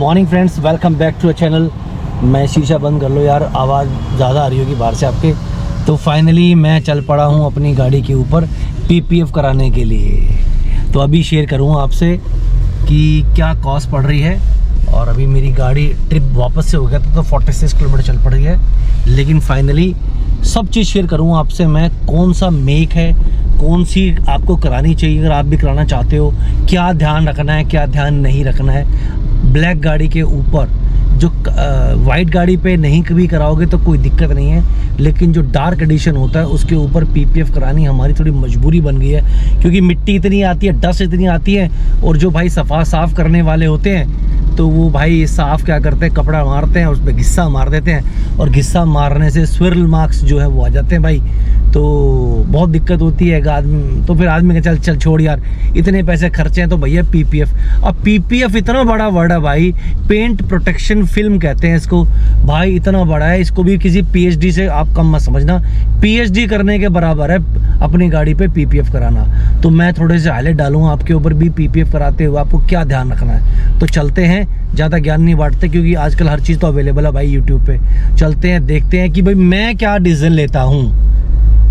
Morning friends, welcome back to a channel. मैं शीशा बंद कर लो यार, आवाज़ ज़्यादा आ रही होगी बाहर से आपके। तो फाइनली मैं चल पड़ा हूँ अपनी गाड़ी के ऊपर पीपीएफ कराने के लिए। तो अभी शेयर करूँगा आपसे कि क्या कॉस्ट पड़ रही है। और अभी मेरी गाड़ी ट्रिप वापस से हो गया था तो 46 किलोमीटर चल पड़ रही है, लेकिन फाइनली सब चीज़ शेयर करूँगा आपसे। मैं कौन सा मेक है, कौन सी आपको करानी चाहिए अगर आप भी कराना चाहते हो, क्या ध्यान रखना है, क्या ध्यान नहीं रखना है। ब्लैक गाड़ी के ऊपर जो वाइट गाड़ी पे नहीं कभी कराओगे तो कोई दिक्कत नहीं है, लेकिन जो डार्क एडिशन होता है उसके ऊपर पीपीएफ करानी हमारी थोड़ी मजबूरी बन गई है, क्योंकि मिट्टी इतनी आती है, डस्ट इतनी आती है। और जो भाई साफ़ करने वाले होते हैं तो वो भाई साफ़ क्या करते हैं, कपड़ा मारते हैं, उस पर घिस्सा मार देते हैं, और घिस्सा मारने से स्विर्ल मार्क्स जो है वो आ जाते हैं भाई। तो बहुत दिक्कत होती है आदमी। तो फिर आदमी का चल छोड़ यार, इतने पैसे खर्चे हैं तो भैया पीपीएफ। अब पीपीएफ इतना बड़ा वर्ड है भाई, पेंट प्रोटेक्शन फिल्म कहते हैं इसको भाई, इतना बड़ा है। इसको भी किसी पीएचडी से आप कम मत समझना, पीएचडी करने के बराबर है अपनी गाड़ी पे पीपीएफ कराना। तो मैं थोड़े से हाईलाइट डालूंगा आपके ऊपर भी पीपीएफ कराते हुए आपको क्या ध्यान रखना है। तो चलते हैं, ज़्यादा ज्ञान नहीं बांटते क्योंकि आजकल हर चीज़ तो अवेलेबल है भाई यूट्यूब पे। चलते हैं, देखते हैं कि भाई मैं क्या डिसीजन लेता हूँ,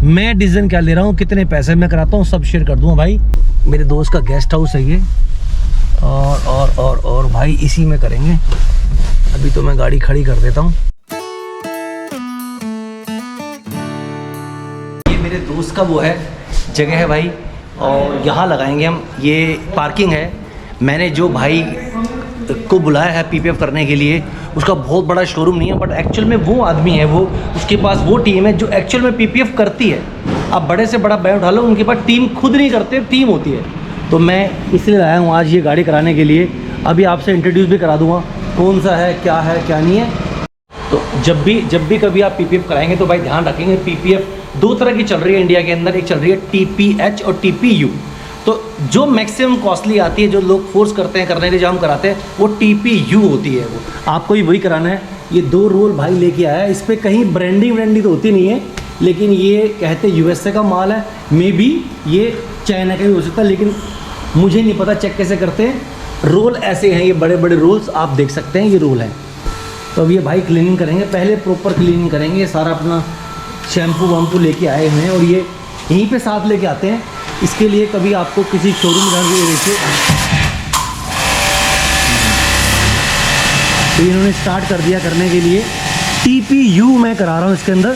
मैं डिसीजन क्या ले रहा हूँ, कितने पैसे में कराता हूँ, सब शेयर कर दूँगा भाई। मेरे दोस्त का गेस्ट हाउस है ये, और भाई इसी में करेंगे। अभी तो मैं गाड़ी खड़ी कर देता हूँ। ये मेरे दोस्त का वो है जगह है भाई, और यहाँ लगाएंगे हम। ये पार्किंग है। मैंने जो भाई को बुलाया है पीपीएफ करने के लिए, उसका बहुत बड़ा शोरूम नहीं है, बट एक्चुअल में वो आदमी है, वो उसके पास वो टीम है जो एक्चुअल में पीपीएफ करती है। आप बड़े से बड़ा ब्रांड उठा लो, उनके पास टीम खुद नहीं करते, टीम होती है। तो मैं इसलिए आया हूँ आज ये गाड़ी कराने के लिए। अभी आपसे इंट्रोड्यूस भी करा दूँगा कौन सा है क्या नहीं है। तो जब भी कभी आप पीपीएफ कराएंगे तो भाई ध्यान रखेंगे, पीपीएफ दो तरह की चल रही है इंडिया के अंदर। एक चल रही है टीपीएच और टीपीयू। तो जो मैक्सिमम कॉस्टली आती है, जो लोग फोर्स करते हैं करने के लिए, जो हम कराते हैं, वो टीपीयू होती है। वो आपको ही वही कराना है। ये 2 रोल भाई लेके आया है। इस पर कहीं ब्रांडिंग तो होती नहीं है, लेकिन ये कहते हैं यूएसए का माल है। मे बी ये चाइना का भी हो सकता है, लेकिन मुझे नहीं पता चेक कैसे करते हैं। रोल ऐसे हैं, ये बड़े बड़े रोल्स आप देख सकते हैं, ये रोल है। तो अब ये भाई क्लीनिंग करेंगे, पहले प्रॉपर क्लीनिंग करेंगे। ये सारा अपना शैम्पू वैम्पू लेके आए हुए हैं, और ये यहीं पे साथ लेके आते हैं। इसके लिए कभी आपको किसी शोरूम में देखिए, तो इन्होंने स्टार्ट कर दिया करने के लिए। टीपीयू मैं करा रहा हूँ इसके अंदर,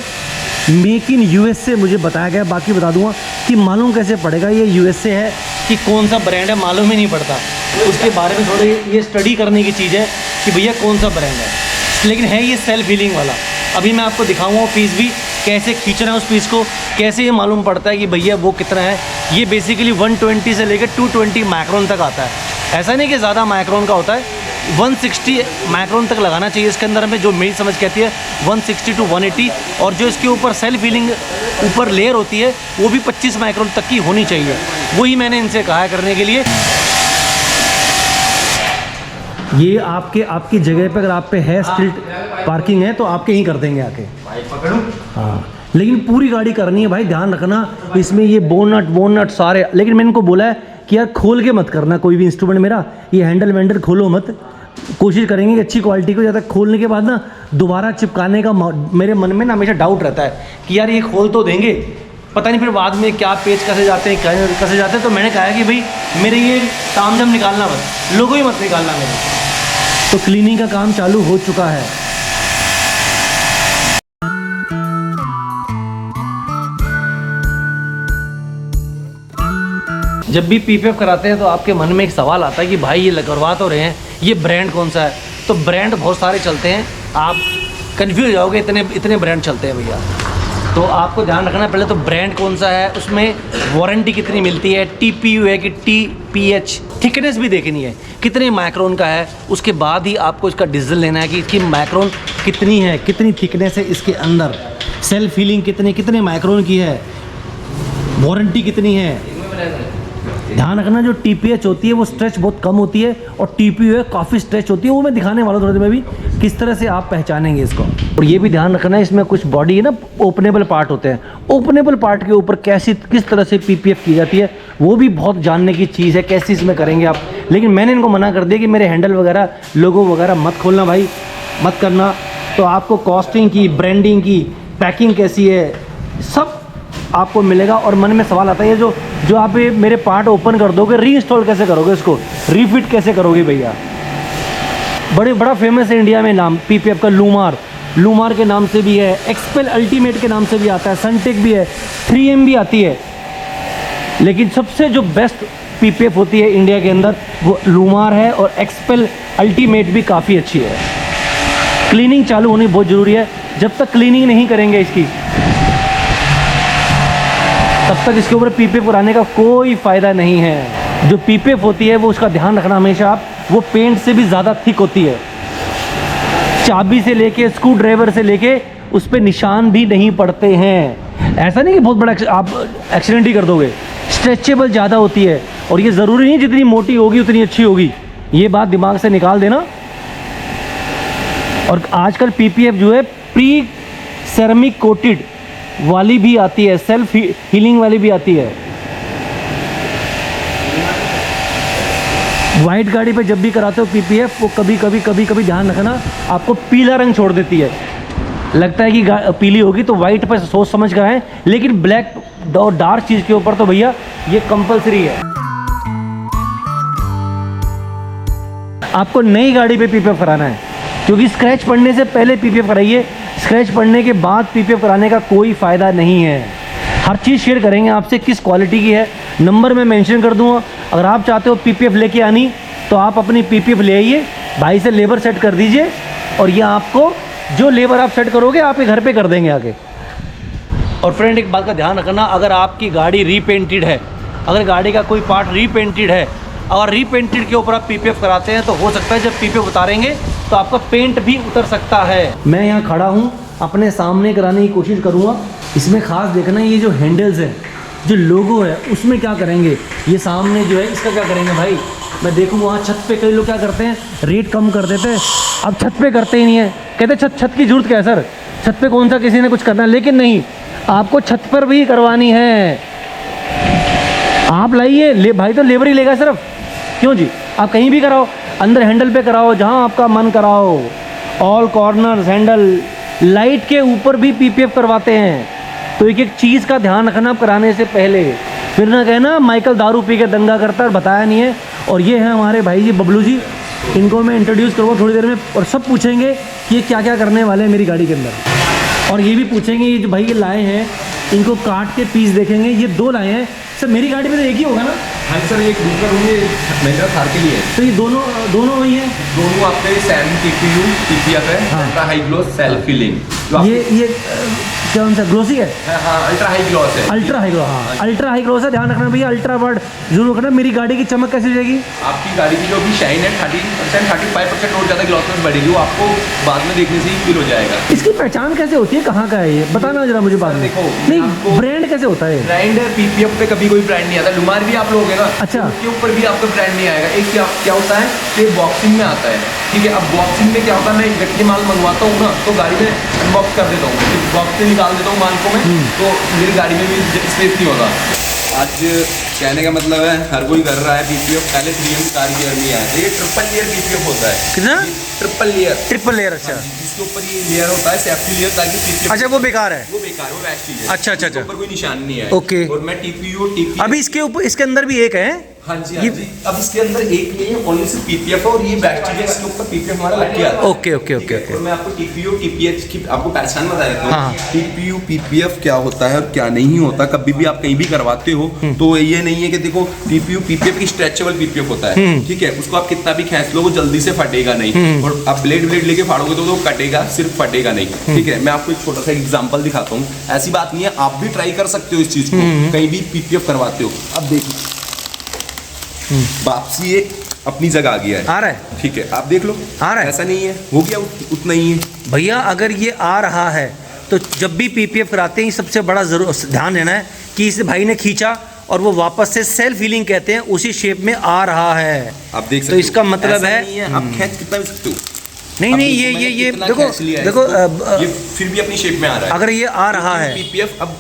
मेक इन यूएसए मुझे बताया गया। बाकी बता दूंगा कि मालूम कैसे पड़ेगा ये यूएसए है कि कौन सा ब्रांड है, मालूम ही नहीं पड़ता। उसके बारे में थोड़ी ये स्टडी करने की चीज़ है कि भैया कौन सा ब्रांड है। लेकिन है ये सेल्फ हीलिंग वाला। अभी मैं आपको दिखाऊंगा पीस भी कैसे खींचना है उस पीस को, कैसे ये मालूम पड़ता है कि भैया वो कितना है। ये बेसिकली 120 से लेकर 220 माइक्रोन तक आता है। ऐसा नहीं कि ज़्यादा माइक्रोन का होता है, 160 माइक्रोन तक लगाना चाहिए इसके अंदर में। जो मेरी समझ कहती है 160 to 180, और जो इसके ऊपर सेल्फ हीलिंग ऊपर लेयर होती है वो भी 25 माइक्रोन तक की होनी चाहिए। वही मैंने इनसे कहा है करने के लिए। ये आपकी जगह पे अगर आप पे है स्ट्रीट पार्किंग है तो आपके ही कर देंगे आके। हाँ, लेकिन पूरी गाड़ी करनी है भाई, ध्यान रखना। इसमें ये बोनट सारे, लेकिन मैंने इनको बोला है कि यार खोल के मत करना कोई भी इंस्ट्रूमेंट मेरा, ये हैंडल वैंडल खोलो मत। कोशिश करेंगे कि अच्छी क्वालिटी को, ज़्यादा खोलने के बाद ना दोबारा चिपकाने का मेरे मन में ना हमेशा डाउट रहता है कि यार ये खोल तो देंगे, पता नहीं फिर बाद में क्या पेच कसे जाते हैं, तो मैंने कहा कि भाई मेरे ये तामझाम निकालना मत, लोगो ही मत निकालना मेरे। तो क्लीनिंग का काम चालू हो चुका है। जब भी पीपीएफ कराते हैं तो आपके मन में एक सवाल आता है कि भाई ये करवा तो रहे हैं, ये ब्रांड कौन सा है। तो ब्रांड बहुत सारे चलते हैं, आप कंफ्यूज जाओगे, इतने ब्रांड चलते हैं भैया। तो आपको ध्यान रखना पहले तो ब्रांड कौन सा है, उसमें वारंटी कितनी मिलती है, टीपीयू है कि टीपीएच, थिकनेस भी देखनी है कितने माइक्रोन का है। उसके बाद ही आपको इसका डिसीजन लेना है कि इसकी माइक्रोन कितनी है, कितनी थिकनेस है इसके अंदर, सेल्फ हीलिंग कितने माइक्रोन की है, वारंटी कितनी है। ध्यान रखना जो TPH होती है वो स्ट्रेच बहुत कम होती है और TPU काफ़ी स्ट्रेच होती है, वो मैं दिखाने वाला हूँ थोड़ी देर में भी किस तरह से आप पहचानेंगे इसको। और ये भी ध्यान रखना है इसमें कुछ बॉडी है ना, ओपनेबल पार्ट होते हैं, ओपनेबल पार्ट के ऊपर किस तरह से PPF की जाती है वो भी बहुत जानने की चीज़ है, कैसे इसमें करेंगे आप। लेकिन मैंने इनको मना कर दिया कि मेरे हैंडल वगैरह लोगो वगैरह मत खोलना भाई, मत करना। तो आपको कॉस्टिंग की, ब्रांडिंग की, पैकिंग कैसी है, सब आपको मिलेगा। और मन में सवाल आता है जो आप ये मेरे पार्ट ओपन कर दोगे, रीइंस्टॉल कैसे करोगे, इसको रीफिट कैसे करोगे भैया। बड़ा फेमस है इंडिया में नाम PPF का, लूमार के नाम से भी है, एक्सपेल अल्टीमेट के नाम से भी आता है, सनटेक भी है, 3M भी आती है। लेकिन सबसे जो बेस्ट PPF होती है इंडिया के अंदर वो लूमार है, और एक्सपेल अल्टीमेट भी काफ़ी अच्छी है। क्लीनिंग चालू होनी बहुत ज़रूरी है, जब तक क्लीनिंग नहीं करेंगे इसकी तब तक इसके ऊपर PPF कराने का कोई फ़ायदा नहीं है। जो PPF होती है वो उसका ध्यान रखना हमेशा आप, वो पेंट से भी ज़्यादा थिक होती है। चाबी से लेके, स्क्रू ड्राइवर से लेके उस पर निशान भी नहीं पड़ते हैं। ऐसा नहीं कि बहुत बड़ा आप एक्सीडेंट ही कर दोगे। स्ट्रेचेबल ज़्यादा होती है, और ये ज़रूरी नहीं जितनी मोटी होगी उतनी अच्छी होगी, ये बात दिमाग से निकाल देना। और आजकल PPF जो है प्री सेरेमिक कोटेड वाली भी आती है, सेल्फ हीलिंग वाली भी आती है। वाइट गाड़ी पे जब भी कराते हो PPF, वो कभी ध्यान रखना आपको पीला रंग छोड़ देती है। लगता है कि पीली होगी तो वाइट पे सोच समझ कर आए, लेकिन ब्लैक और डार्क चीज़ के ऊपर तो भैया ये कंपलसरी है। आपको नई गाड़ी पे PPF कराना है, क्योंकि स्क्रैच पड़ने से पहले PPF कराइए, स्क्रैच पड़ने के बाद PPF कराने का कोई फ़ायदा नहीं है। हर चीज़ शेयर करेंगे आपसे, किस क्वालिटी की है, नंबर मैं मेंशन कर दूंगा। अगर आप चाहते हो PPF लेके आनी तो आप अपनी PPF ले आइए, भाई से लेबर सेट कर दीजिए, और ये आपको जो लेबर आप सेट करोगे आपके घर पे कर देंगे आके। और फ्रेंड एक बात का ध्यान रखना, अगर आपकी गाड़ी रीपेंटेड है, अगर गाड़ी का कोई पार्ट रीपेंटेड है और रीपेंटेड के ऊपर आप PPF कराते हैं तो हो सकता है जब PPF उतारेंगे तो आपका पेंट भी उतर सकता है। मैं यहाँ खड़ा हूँ, अपने सामने कराने की कोशिश करूँगा। इसमें ख़ास देखना ये जो हैंडल्स है, जो लोगो है, उसमें क्या करेंगे, ये सामने जो है इसका क्या करेंगे भाई। मैं देखूँ वहाँ छत पे कई लोग क्या करते हैं, रेट कम कर देते हैं, अब छत पे करते ही नहीं है, कहते छत की ज़रूरत क्या है सर, छत पे कौन सा किसी ने कुछ करना है। लेकिन नहीं, आपको छत पर भी करवानी है। आप लाइए भाई, तो लेबर ही लेगा सिर्फ, क्यों जी, आप कहीं भी कराओ, अंदर हैंडल पे कराओ, जहाँ आपका मन कराओ, ऑल कॉर्नर्स हैंडल, लाइट के ऊपर भी PPF करवाते हैं। तो एक चीज़ का ध्यान रखना आप कराने से पहले, फिर ना कहना माइकल दारू पी के दंगा करता है और बताया नहीं है। और ये हैं हमारे भाई जी बबलू जी, इनको मैं इंट्रोड्यूस करूँगा थोड़ी देर में, और सब पूछेंगे कि ये क्या क्या करने वाले हैं मेरी गाड़ी के अंदर। और ये भी पूछेंगे ये जो भाई ये लाए हैं, इनको काट के पीस देखेंगे। ये 2 लाए हैं सर, मेरी गाड़ी में तो एक ही होगा ना? हाँ सर, एक दूसरा रूम ये महिंद्रा थार के लिए है। तो ये दोनों वही हैं? दोनों आपके सेम TPU PPF है, ultra high gloss self filling. ये क्या उनका ग्लोसी है? हाँ, अल्ट्रा हाई ग्लॉस है। अल्ट्रा हाई ग्लॉस, हाँ अल्ट्रा हाई ग्लॉस है। ध्यान रखना भैया, अल्ट्रा वर्ड जरूर रखना। मेरी गाड़ी की चमक कैसी हो जाएगी? आपकी गाड़ी की जो भी शाइन है 30% 35% और ज़्यादा ग्लॉसनेस बढ़ेगी, वो आपको बाद में देखने से ही फील हो जाएगा। इसकी पहचान कैसे होती है, कहाँ का है ये बताना जरा मुझे बाद में। देखो नहीं, ब्रांड कैसे होता है? ब्रांड PPF पे कभी कोई ब्रांड नहीं आता। लुमार भी आप लोगे ना, अच्छा, उसके ऊपर भी आपका ब्रांड नहीं आएगा। एक क्या होता है कि बॉक्सिंग में आता है, ठीक है। अब बॉक्सिंग में क्या होता है, मैं इकट्ठे माल मंगवाता हूँ ना, तो गाड़ी में अनबॉक्स कर देता हूँ, बॉक्स से निकाल देता हूँ माल को मैं, तो मेरी गाड़ी में भी स्पेस नहीं होता। आज कहने का मतलब है हर कोई कर रहा है PPF। पहले 3M कार गियर में आया था, ये ट्रिपल लेयर PPF होता है। कितना? Triple layer. अच्छा, इसके ऊपर ये लेयर होता है सेफ्टी लेयर, ताकि PPF। अच्छा, वो बेकार है, वो बेकार, वो वेस्ट चीज है। अच्छा, ऊपर कोई निशान नहीं है। ओके। और मैं TPU अभी इसके ऊपर, इसके अंदर भी एक है। हाँ जी, हाँ जी। अब इसके अंदर एक नहीं है, ओनली सिर्फ PPF है, और ये बैटरी है, इसके ऊपर PPF हमारा लग गया। Okay okay okay okay. और मैं आपको TPU TPH की आपको पहचान बता देता हूँ। हाँ। TPU PPF क्या होता है और क्या नहीं होता। कभी भी आप कहीं भी करवाते हो तो ये नहीं है कि देखो TPU PPF की स्ट्रेचेबल PPF होता है, ठीक है। उसको आप कितना भी खींच लो वो जल्दी से फटेगा नहीं, और आप ब्लेड लेके फाड़ोगे तो वो कटेगा, सिर्फ फटेगा नहीं, ठीक है। मैं आपको एक छोटा सा एग्जाम्पल दिखाता हूँ। ऐसी बात नहीं है, आप भी ट्राई कर सकते हो इस चीज को, कहीं भी PPF करवाते हो। अब देखिए वापसी एक अपनी जगह आ गया है, आ रहा है, ठीक है। आप देख लो, आ रहा है, ऐसा नहीं है, हो गया उतना ही है भैया। अगर ये आ रहा है तो जब भी PPF कराते हैं सबसे बड़ा जरूर ध्यान देना है कि इस भाई ने खींचा और वो वापस से सेल्फ हीलिंग कहते हैं उसी शेप में आ रहा है। आप देख सकते तो हो, इसका मतलब ऐसा है नहीं आप खींच कितना भी सकते हो। नहीं अब नहीं देखो, ये मैंने ये कितना देखो खींच लिया है देखो इसको, ये फिर भी अपनी शेप में आ रहा है। अगर ये आ रहा है पीपीएफ अब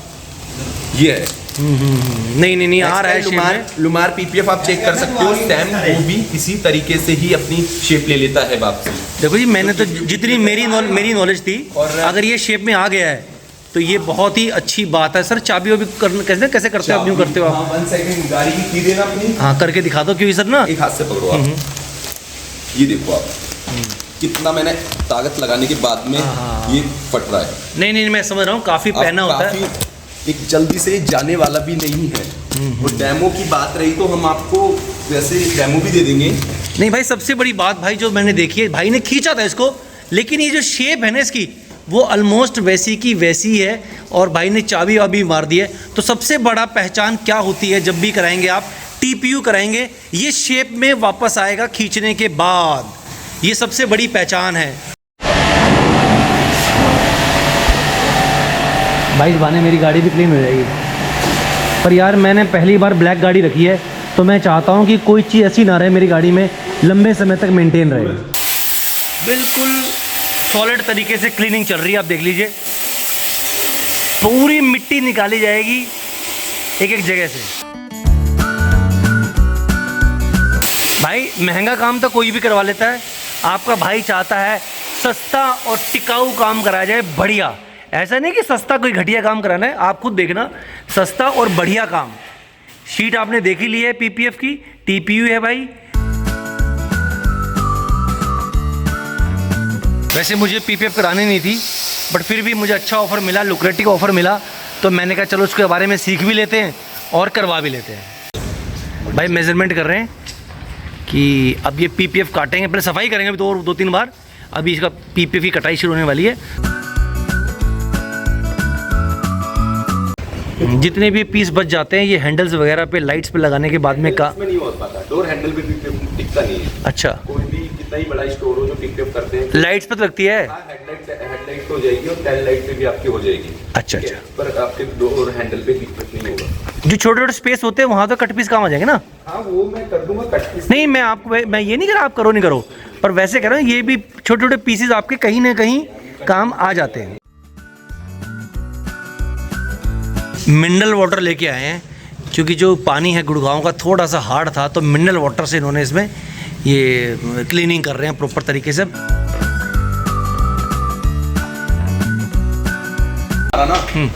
ये है। नहीं आ रहा है शेप में। लुमार पीपीएफ आप चेक कर सकते हो, सैम वो भी इसी तरीके से ही अपनी शेप ले लेता है वापसी। देखो जी मैंने तो जितनी मेरी नॉलेज थी, और अगर ये शेप में आ गया है तो ये बहुत ही अच्छी बात है। सर चाबी वाबी कैसे करते हो आप? यूँ करते हो आप? हाँ, 1 सेकंड गाड़ी की की देना अपनी। हाँ करके दिखा दो, क्योंकि सर ना एक हाथ से पकड़ो आप, ये देखो आप कितना मैंने ताकत लगाने के बाद में ये फट रहा है। नहीं मैं समझ रहा हूँ, काफ़ी अब पहना होता है। काफी एक जल्दी से जाने वाला भी नहीं है। और डेमो की बात रही तो हम आपको वैसे डेमो भी दे देंगे। नहीं भाई, सबसे बड़ी बात भाई जो मैंने देखी है, भाई ने खींचा था इसको, लेकिन ये जो शेप है ना इसकी, वो ऑलमोस्ट वैसी की वैसी है और भाई ने चाबी वाबी मार दी है। तो सबसे बड़ा पहचान क्या होती है जब भी कराएंगे आप TPU कराएंगे, ये शेप में वापस आएगा खींचने के बाद, ये सबसे बड़ी पहचान है। भाई इस बहाने मेरी गाड़ी भी क्लीन हो जाएगी। पर यार मैंने पहली बार ब्लैक गाड़ी रखी है, तो मैं चाहता हूँ कि कोई चीज़ ऐसी ना रहे मेरी गाड़ी में, लंबे समय तक मेंटेन रहे। बिल्कुल सॉलिड तरीके से क्लीनिंग चल रही है, आप देख लीजिए। पूरी मिट्टी निकाली जाएगी एक एक जगह से। भाई महंगा काम तो कोई भी करवा लेता है, आपका भाई चाहता है सस्ता और टिकाऊ काम कराया जाए, बढ़िया। ऐसा नहीं कि सस्ता कोई घटिया काम कराना है, आप खुद देखना, सस्ता और बढ़िया काम। शीट आपने देख ही ली है PPF की, TPU है भाई। वैसे मुझे PPF करानी नहीं थी, बट फिर भी मुझे अच्छा ऑफ़र मिला, लुक्रेटिव ऑफ़र मिला, तो मैंने कहा चलो उसके बारे में सीख भी लेते हैं और करवा भी लेते हैं। भाई मेजरमेंट कर रहे हैं कि अब ये PPF काटेंगे, पहले सफाई करेंगे अभी 2-3 बार, अभी इसका PPF की कटाई शुरू होने वाली है। जितने भी पीस बच जाते हैं ये हैंडल्स वगैरह पे, लाइट्स पे लगाने के बाद में का नहीं हो पाता, डोर हैंडल पे टिकता नहीं है। अच्छा, कोई भी कितना ही बड़ा स्टोर हो जो पिकअप करते हैं, लाइट्स पे तो लगती है। हेडलाइट हो जाएगी और टेल लाइट पे भी आपकी हो जाएगी। अच्छा, पर आपके डोर हैंडल पे पिकअप नहीं होगा। जो छोटे छोटे स्पेस होते हैं वहाँ तो कट पीस काम आ जाएंगे ना? हाँ वो मैं कर दूंगा कट पीस। नहीं मैं ये नहीं कह रहा आप करो नहीं करो, पर वैसे कह रहा हूँ ये भी छोटे छोटे पीसेज आपके कहीं ना कहीं काम आ जाते हैं। मिनरल वाटर लेके आए हैं, क्योंकि जो पानी है गुड़गांव का थोड़ा सा हार्ड था, तो मिनरल वाटर से इन्होंने इसमें ये क्लीनिंग कर रहे हैं प्रॉपर तरीके से।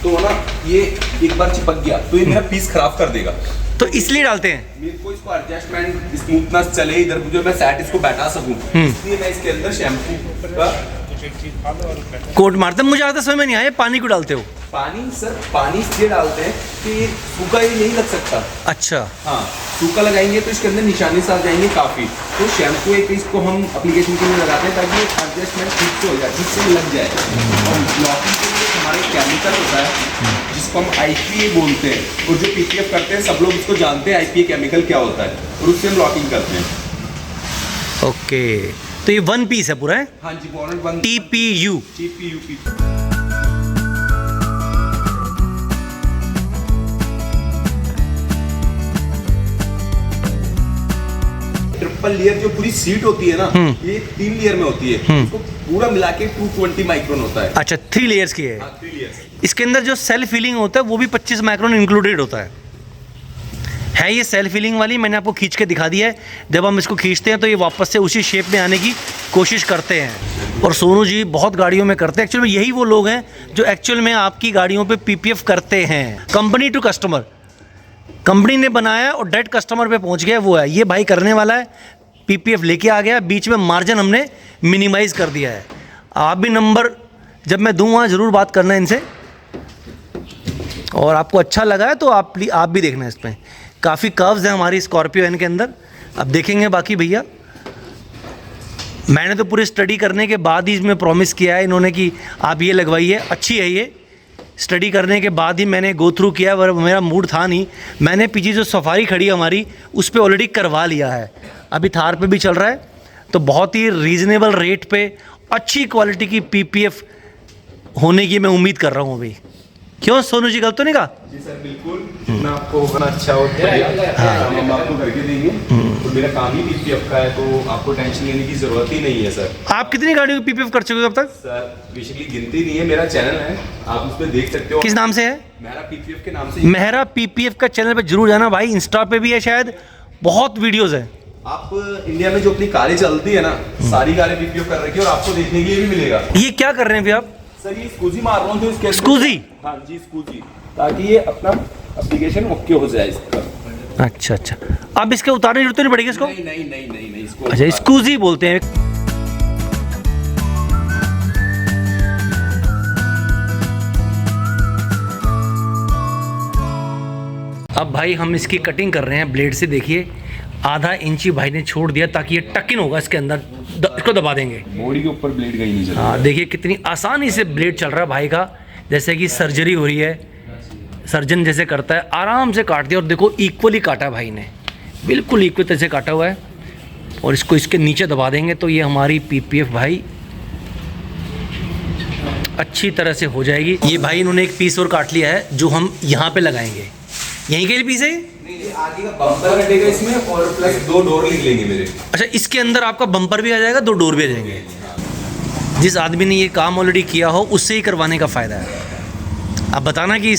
तो ना ये एक बार चिपक गया तो ये मेरा पीस खराब कर देगा, तो इसलिए डालते हैं। मेरे को इसको एडजस्टमेंट स्मूथनेस चले इधर जो मैं सेट इसको बैठा सकूं, इसलिए मैं इसके अंदर शैम्पू का कोट मारते हैं। मुझे आता समझ में नहीं आया, पानी क्यों डालते हो? पानी सर, पानी इसलिए डालते हैं कि ये सूखा ही नहीं लग सकता। अच्छा, हाँ, सूखा लगाएंगे तो इसके अंदर निशाने से आ जाएंगे काफ़ी। तो शैम्पू एक इसको हम एप्लीकेशन के लिए लगाते हैं ताकि एडजस्टमेंट ठीक से हो जाए, ठीक से लग जाए। और ब्लॉकिंग के लिए हमारे केमिकल होता है जिसको हम IPA बोलते हैं, और जो PPF करते हैं सब लोग उसको जानते हैं IPA केमिकल क्या होता है, और उससे हम लॉकिंग करते हैं। ओके, तो ये 1 पीस है पूरा है? हाँ जी, बॉनेट 1 TPU। ट्रिपल लेयर जो पूरी सीट होती है ना, ये 3 लेयर में होती है, उसको पूरा मिला के 220 माइक्रोन होता है। अच्छा, 3 लेयर्स की है। हाँ, 3 लेयर्स। इसके अंदर जो सेल्फ हीलिंग होता है वो भी 25 माइक्रोन इंक्लूडेड होता है ये सेल्फ हीलिंग वाली। मैंने आपको खींच के दिखा दिया है। जब हम इसको खींचते हैं तो ये वापस से उसी शेप में आने की कोशिश करते हैं, और सोनू जी बहुत गाड़ियों में करते हैं। एक्चुअल में यही वो लोग हैं जो एक्चुअल में आपकी गाड़ियों पे PPF करते हैं। कंपनी टू कस्टमर, कंपनी ने बनाया और डायरेक्ट कस्टमर पे पहुंच गया, वो है ये भाई करने वाला है। PPF लेके आ गया, बीच में मार्जिन हमने मिनिमाइज़ कर दिया है। आप भी नंबर जब मैं दूंगा ज़रूर बात करना इनसे, और आपको अच्छा लगा है तो आप भी देखना इसमें। काफ़ी कर्व्स हैं हमारी स्कॉर्पियो एन के अंदर, अब देखेंगे बाकी भैया। मैंने तो पूरी स्टडी करने के बाद ही इसमें प्रॉमिस किया है इन्होंने कि आप ये लगवाइए, अच्छी है ये। स्टडी करने के बाद ही मैंने गो थ्रू किया, पर मेरा मूड था नहीं। मैंने पीछे जो सफारी खड़ी है हमारी उस पर ऑलरेडी करवा लिया है, अभी थार पे भी चल रहा है। तो बहुत ही रीज़नेबल रेट पे अच्छी क्वालिटी की PPF होने की मैं उम्मीद कर रहा हूँ अभी। क्यों सोनू जी, गलत तो नहीं कहा? जी सर, बिल्कुल। जितना आपको होगा अच्छा और बढ़िया काम हम आपको करके देंगे। तो मेरा काम ही पीपीएफ का है, तो आपको टेंशन लेने की जरूरत ही नहीं है सर। आप कितनी गाड़ियों की पीपीएफ कर चुके हो अब तक? सर बेसिकली गिनती नहीं है, मेरा चैनल है, आप उस पर देख सकते हो। किस नाम से है? मेरा पीपीएफ के नाम से। मेहरा पीपीएफ का चैनल पे जरूर जाना भाई, इंस्टा पे भी है शायद, बहुत वीडियोस है। आप इंडिया में जो अपनी कारें चलती है ना, सारी कारें पीपीएफ कर रखी है और आपको देखने के लिए भी मिलेगा। ये क्या कर रहे हैं फिर आप? सर ये स्कूजी मार रहा हूँ, जो इसके अंदर- स्कूजी? हाँ जी स्कूजी, ताकि ये अपना एप्लीकेशन ओके हो जाए इसका। अच्छा अच्छा, अब इसके उतारने की जरूरत नहीं पड़ेगी इसको? नहीं नहीं नहीं नहीं नहीं, इसको अच्छा, स्कूजी बोलते हैं। अब भाई हम इसकी कटिंग कर रहे हैं ब्लेड से। देखिए आधा इंची भाई ने छोड़ दिया ताकि ये टक इन होगा इसके अंदर, इसको दबा देंगे। बॉडी के ऊपर ब्लेड कहीं नहीं चल रहा। हाँ देखिए कितनी आसानी से ब्लेड चल रहा है भाई का, जैसे कि सर्जरी हो रही है, सर्जन जैसे करता है, आराम से काट दिया। और देखो इक्वली काटा भाई ने, बिल्कुल इक्वल तरह से काटा हुआ है। और इसको इसके नीचे दबा देंगे तो ये हमारी पीपीएफ भाई अच्छी तरह से हो जाएगी। ये भाई इन्होंने एक पीस और काट लिया है जो हम यहाँ पे लगाएंगे। यहीं के लिए पीस है? नहीं, आगे का बम्पर कटेगा इसमें और प्लस 2 डोर निकलेंगे मेरे। अच्छा, इसके अंदर आपका बम्पर भी आ जाएगा, 2 डोर भी आ जाएंगे। जिस आदमी ने ये काम ऑलरेडी किया हो उससे ही करवाने का फ़ायदा है। अब बताना कि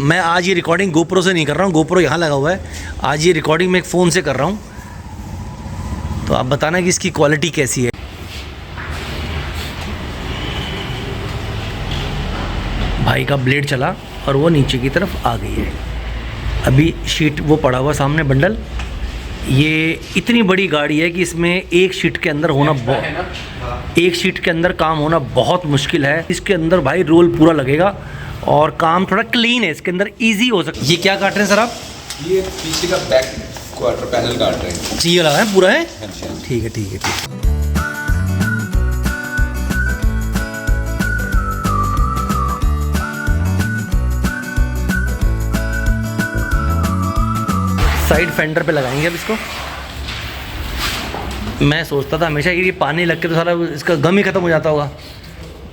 मैं आज ये रिकॉर्डिंग गोप्रो से नहीं कर रहा हूँ, गोप्रो यहाँ लगा हुआ है। आज ये रिकॉर्डिंग मैं एक फ़ोन से कर रहा हूँ, तो आप बताना कि इसकी क्वालिटी कैसी है। भाई का ब्लेड चला और वो नीचे की तरफ आ गई है। अभी शीट वो पड़ा हुआ सामने बंडल। ये इतनी बड़ी गाड़ी है कि इसमें एक शीट के अंदर होना एक शीट के अंदर काम होना बहुत मुश्किल है। इसके अंदर भाई रोल पूरा लगेगा और काम थोड़ा क्लीन है, इसके अंदर इजी हो सकता है। ये क्या काट रहे हैं सर आप? ये पीछे का बैक क्वार्टर पैनल काट रहे हैं। ये लगा है पूरा है? हाँ जी, हाँ जी। ठीक है ठीक है ठीक है। साइड फेंडर पे लगाएंगे अब इसको। मैं सोचता था हमेशा कि ये पानी लग के तो सारा इसका गम ही खत्म हो जाता होगा,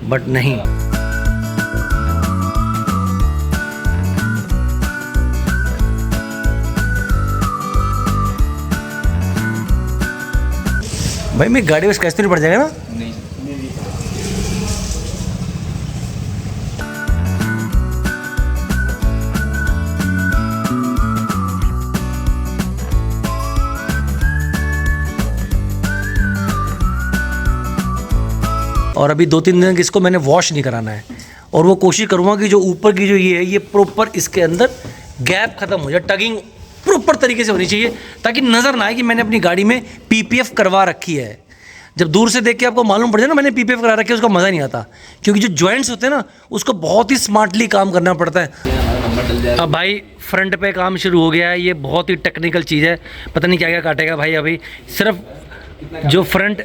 बट नहीं। भाई मैं गाड़ी में स्क्रैच तो नहीं पड़ जाएगा ना? नहीं। और अभी 2-3 दिन इसको मैंने वॉश नहीं कराना है। और वो कोशिश करूँगा कि जो ऊपर की जो ये है ये प्रॉपर इसके अंदर गैप खत्म हो जाए, टगिंग प्रॉपर तरीके से होनी चाहिए ताकि नज़र ना आए कि मैंने अपनी गाड़ी में पीपीएफ करवा रखी है। जब दूर से देख के आपको मालूम पड़ जाए ना मैंने पीपीएफ करा रखी है, उसका मज़ा नहीं आता, क्योंकि जो जॉइंट्स होते हैं ना उसको बहुत ही स्मार्टली काम करना पड़ता है। अब भाई फ्रंट पे काम शुरू हो गया है। ये बहुत ही टेक्निकल चीज़ है, पता नहीं क्या क्या काटेगा भाई। अभी सिर्फ जो फ्रंट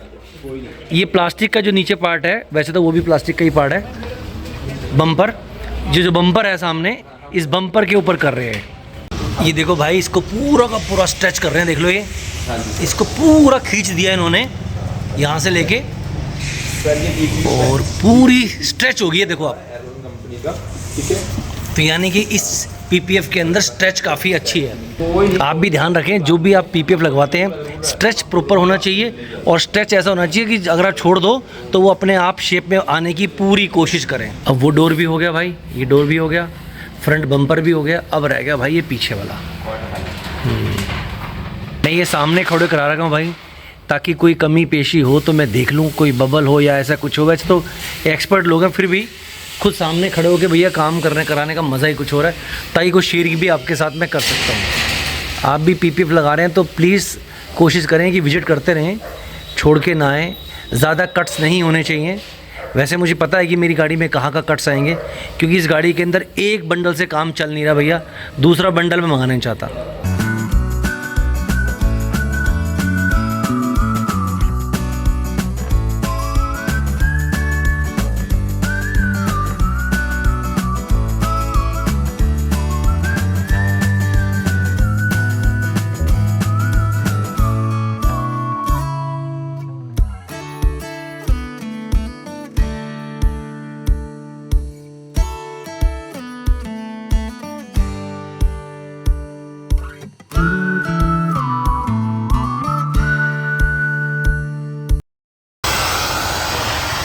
ये प्लास्टिक का जो नीचे पार्ट है, वैसे तो वो भी प्लास्टिक का ही पार्ट है। बम्पर जो बम्पर है सामने, इस बम्पर के ऊपर कर रहे हैं। ये देखो भाई इसको पूरा का पूरा स्ट्रेच कर रहे हैं, देख लो ये इसको पूरा खींच दिया इन्होंने यहाँ से लेके और पूरी स्ट्रेच हो गई है, देखो आप। कंपनी का ठीक है। तो यानी कि इस पीपीएफ के अंदर स्ट्रेच काफ़ी अच्छी है। आप भी ध्यान रखें जो भी आप पीपीएफ लगवाते हैं स्ट्रेच प्रॉपर होना चाहिए, और स्ट्रेच ऐसा होना चाहिए कि अगर आप छोड़ दो तो वो अपने आप शेप में आने की पूरी कोशिश करें। अब वो डोर भी हो गया भाई, ये डोर भी हो गया, फ्रंट बम्पर भी हो गया। अब रह गया भाई ये पीछे वाला। मैं ये सामने खड़े करा रखा हूँ भाई ताकि कोई कमी पेशी हो तो मैं देख लूँ, कोई बबल हो या ऐसा कुछ हो। वैसे तो एक्सपर्ट लोग हैं, फिर भी खुद सामने खड़े होकर भैया काम कराने का मज़ा ही कुछ हो रहा है, ताकि कोई शेयरिंग भी आपके साथ मैं कर सकता हूँ। आप भी पीपीएफ लगा रहे हैं तो प्लीज़ कोशिश करें कि विजिट करते रहें, छोड़ के ना आएँ। ज़्यादा कट्स नहीं होने चाहिए। वैसे मुझे पता है कि मेरी गाड़ी में कहाँ का कट्स आएंगे, क्योंकि इस गाड़ी के अंदर एक बंडल से काम चल नहीं रहा भैया, दूसरा बंडल में मंगाना नहीं चाहता।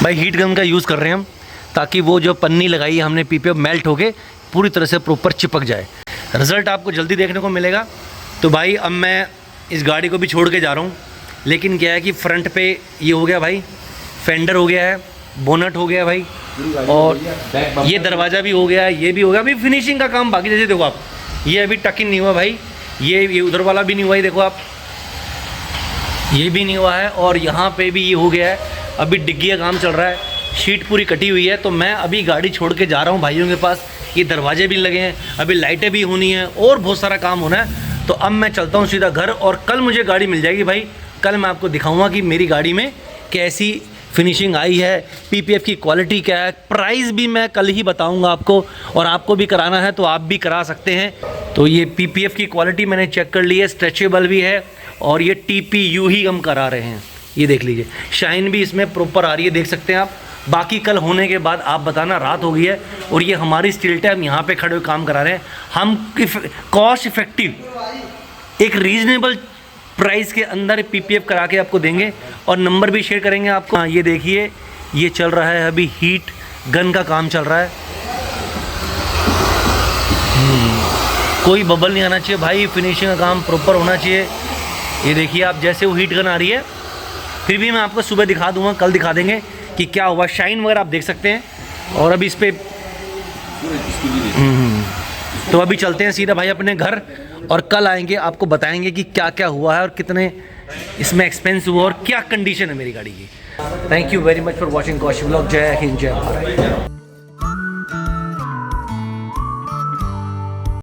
भाई हीट गन का यूज़ कर रहे हैं हम, ताकि वो जो पन्नी लगाई है हमने पीपीएफ मेल्ट होके पूरी तरह से प्रॉपर चिपक जाए। रिज़ल्ट आपको जल्दी देखने को मिलेगा। तो भाई अब मैं इस गाड़ी को भी छोड़ के जा रहा हूँ, लेकिन क्या है कि फ्रंट पे ये हो गया भाई, फेंडर हो गया है, बोनट हो गया भाई, और ये दरवाज़ा भी हो गया है, ये भी हो गया। अभी फिनिशिंग का काम बाकी। जैसे देखो आप, ये अभी टक इन नहीं हुआ भाई, ये उधर वाला भी नहीं हुआ, ये देखो आप, ये भी नहीं हुआ है, और यहाँ पे भी ये हो गया है। अभी डिग्गी का काम चल रहा है, शीट पूरी कटी हुई है। तो मैं अभी गाड़ी छोड़ के जा रहा हूँ भाइयों के पास। ये दरवाजे भी लगे हैं, अभी लाइटें भी होनी हैं, और बहुत सारा काम होना है। तो अब मैं चलता हूँ सीधा घर, और कल मुझे गाड़ी मिल जाएगी भाई। कल मैं आपको दिखाऊंगा कि मेरी गाड़ी में कैसी फिनिशिंग आई है, पीपीएफ की क्वालिटी क्या है, प्राइस भी मैं कल ही बताऊंगा आपको। और आपको भी कराना है तो आप भी करा सकते हैं। तो ये पीपीएफ की क्वालिटी मैंने चेक कर ली है, स्ट्रेचेबल भी है, और ये टीपीयू ही हम करा रहे हैं। ये देख लीजिए, शाइन भी इसमें प्रॉपर आ रही है, देख सकते हैं आप। बाकी कल होने के बाद आप बताना, रात हो गई है और ये हमारी स्टिल्ट है, हम यहाँ पे खड़े हुए काम करा रहे हैं। हम कॉस्ट इफेक्टिव एक रीजनेबल प्राइस के अंदर पीपीएफ करा के आपको देंगे, और नंबर भी शेयर करेंगे आपको। हाँ, ये देखिए, ये चल रहा है अभी, हीट गन का काम चल रहा है। कोई बबल नहीं आना चाहिए भाई, फिनिशिंग का काम प्रॉपर होना चाहिए। ये देखिए आप, जैसे वो हीट गन आ रही है, फिर भी मैं आपको सुबह दिखा दूंगा, कल दिखा देंगे कि क्या हुआ। शाइन वगैरह आप देख सकते हैं। और अभी इस पर तो अभी चलते हैं सीधा भाई अपने घर, और कल आएंगे, आपको बताएंगे कि क्या क्या हुआ है और कितने इसमें एक्सपेंस हुआ और क्या कंडीशन है मेरी गाड़ी की। Thank you very much for watching Kaushik vlog. जय हिंद, जय भारत।